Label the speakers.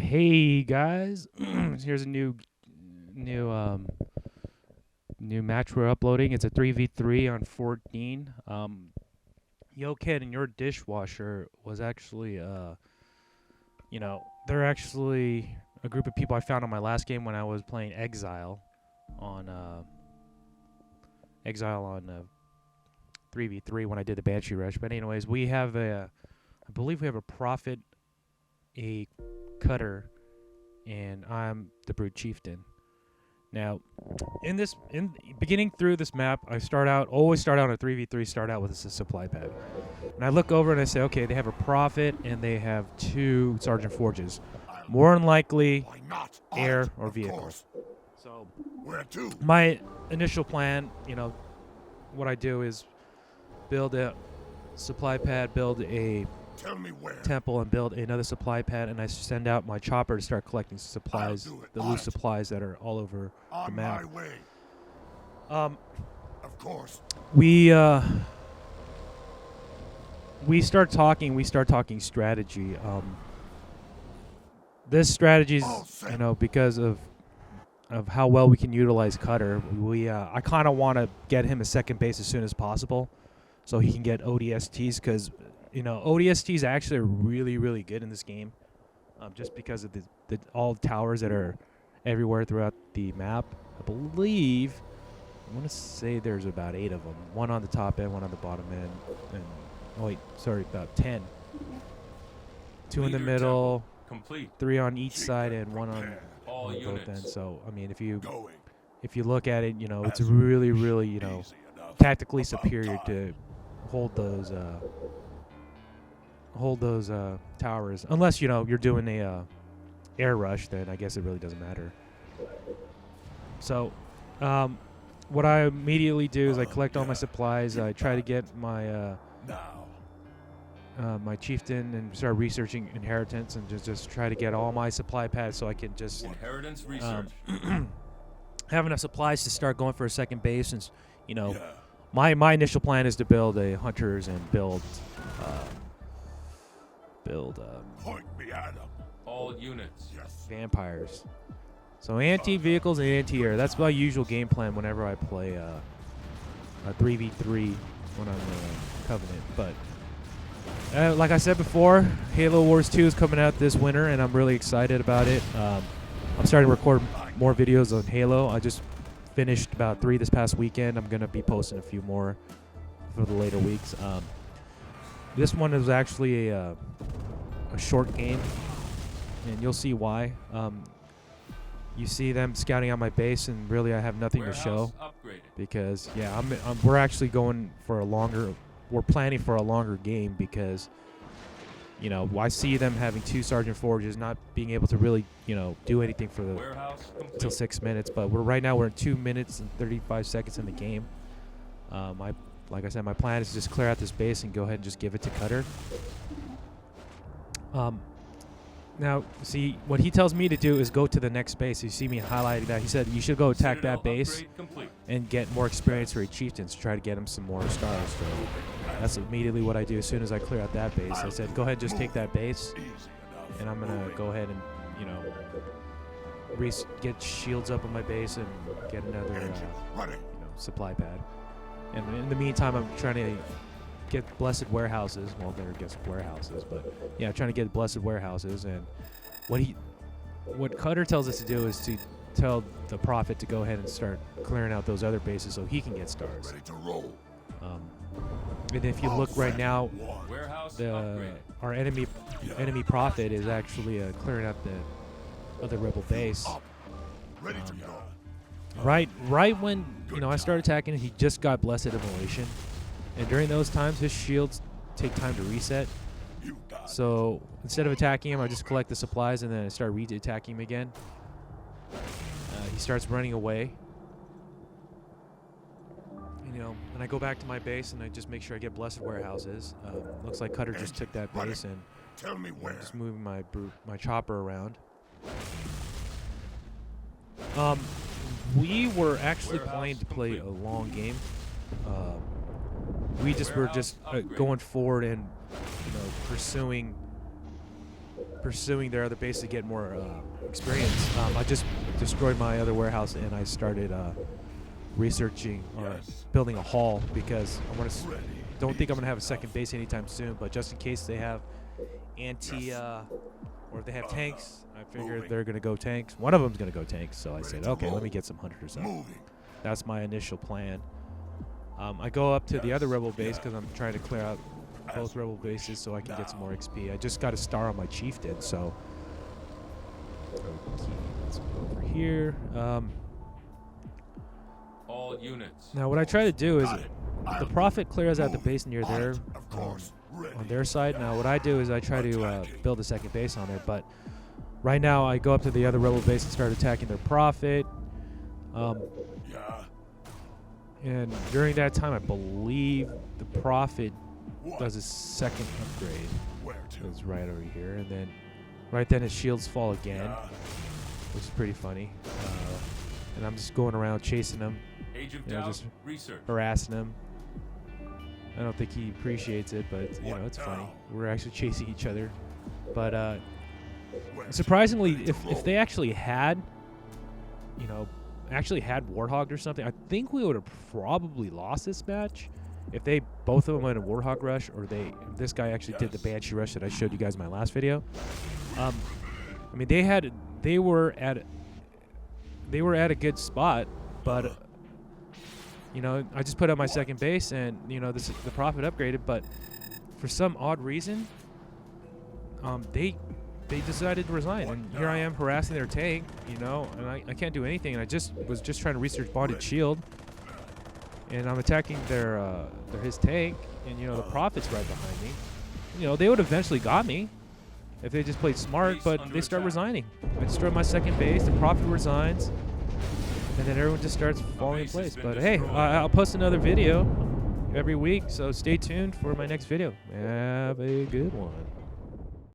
Speaker 1: Hey guys, here's a new match we're uploading. It's a 3v3 on 14. Yo Kid and your dishwasher was actually they're actually a group of people I found on my last game when I was playing on Exile on 3v3 when I did the Banshee Rush. But anyways, I believe we have a Prophet, a Cutter, and I'm the Brute Chieftain. Now, in beginning through this map, always start out on a 3v3, start out with a supply pad. And I look over and I say, okay, they have a Prophet and they have 2 Sergeant Forges. More than likely, air or vehicle. So, my initial plan, what I do is build a supply pad, build a temple, and build another supply pad, and I send out my chopper to start collecting supplies, the loose supplies that are all over the map. Of course. We start talking strategy. This strategy is, because of how well we can utilize Cutter. I kind of want to get him a second base as soon as possible, so he can get ODSTs, because ODSTs actually are really, really good in this game, just because of the all towers that are everywhere throughout the map. I want to say there's about 8 of them. 1 on the top end, 1 on the bottom end, and about 10. 2 in the middle, complete. 3 on each side, and 1 on both ends. So I mean, if you look at it, it's really, really, tactically superior to hold those towers, unless you're doing a air rush. Then I guess it really doesn't matter. So what I immediately do is I collect all my supplies. I try to get my my chieftain and start researching inheritance, and just try to get all my supply pads so I can just
Speaker 2: inheritance research.
Speaker 1: Have enough supplies to start going for a second base. Since my initial plan is to build a hunters and build
Speaker 2: Point me at 'em. All units.
Speaker 1: Vampires. So anti-vehicles and anti-air. That's my usual game plan whenever I play a 3v3 when I'm Covenant. But like I said before, Halo Wars 2 is coming out this winter, and I'm really excited about it. I'm starting to record more videos on Halo. I just finished about 3 this past weekend. I'm going to be posting a few more for the later weeks. This one is actually a short game, and you'll see why. You see them scouting out my base, and really I have nothing to show, because we're actually going for we're planning for a longer game, because I see them having 2 Sergeant Forges, not being able to really do anything for until 6 minutes. But right now we're in 2 minutes and 35 seconds in the game. Like I said, my plan is to just clear out this base and go ahead and just give it to Cutter. Now, see, what he tells me to do is go to the next base. You see me highlighting that. He said you should go attack that base and get more experience for your chieftains to try to get him some more stars. So that's immediately what I do as soon as I clear out that base. I said, go ahead and just take that base, and I'm going to go ahead and, get shields up on my base and get another supply pad. And in the meantime, I'm trying to get blessed warehouses. Well, they're just warehouses, but yeah, trying to get blessed warehouses. And what Cutter tells us to do is to tell the Prophet to go ahead and start clearing out those other bases so he can get stars. And if you look right now, our enemy Prophet is actually clearing out the other rebel base. Right when I started attacking, he just got blessed immolation. And during those times, his shields take time to reset. So instead of attacking him, I just collect the supplies and then I start attacking him again. He starts running away. And I go back to my base and I just make sure I get blessed warehouses. Looks like Cutter just took that base, and just moving my chopper around. We were actually planning to play a long game. We were just going forward and pursuing pursuing their other base to get more experience. I just destroyed my other warehouse and I started researching or building a hall because I want to. Don't think I'm gonna have a second base anytime soon, but just in case they have or if they have tanks, I figured they're gonna go tanks. One of them's gonna go tanks, so I said, okay, let me get some hunters up. That's my initial plan. I go up to the other rebel base because I'm trying to clear out both rebel bases so I can get some more XP. I just got a star on my chieftain, so okay, let's go over here.
Speaker 2: All units.
Speaker 1: Now what I try to do is the Prophet clears out the base near there on their side. Now what I do is I try to build a second base on there, but right now I go up to the other rebel base and start attacking their Prophet. And during that time, I believe the Prophet does a second upgrade. It's right over here, and then right then his shields fall again, which is pretty funny. And I'm just going around chasing him, just harassing him. I don't think he appreciates it, but it's funny. We're actually chasing each other. But surprisingly, if they actually had, Warthog or something, I think we would have probably lost this match if both of them went a Warthog rush, or this guy actually did the Banshee rush that I showed you guys in my last video. I mean, they were at a good spot, but I just put up my second base, and the Prophet upgraded, but for some odd reason, they decided to resign, and here I am harassing their tank, and I can't do anything, and I was just trying to research bonded shield, and I'm attacking his tank, and the Prophet's right behind me. They would have eventually got me if they just played smart, but they start resigning. I destroyed my second base, the Prophet resigns, and then everyone just starts falling in place. But hey, I'll post another video every week, so stay tuned for my next video. Have a good one.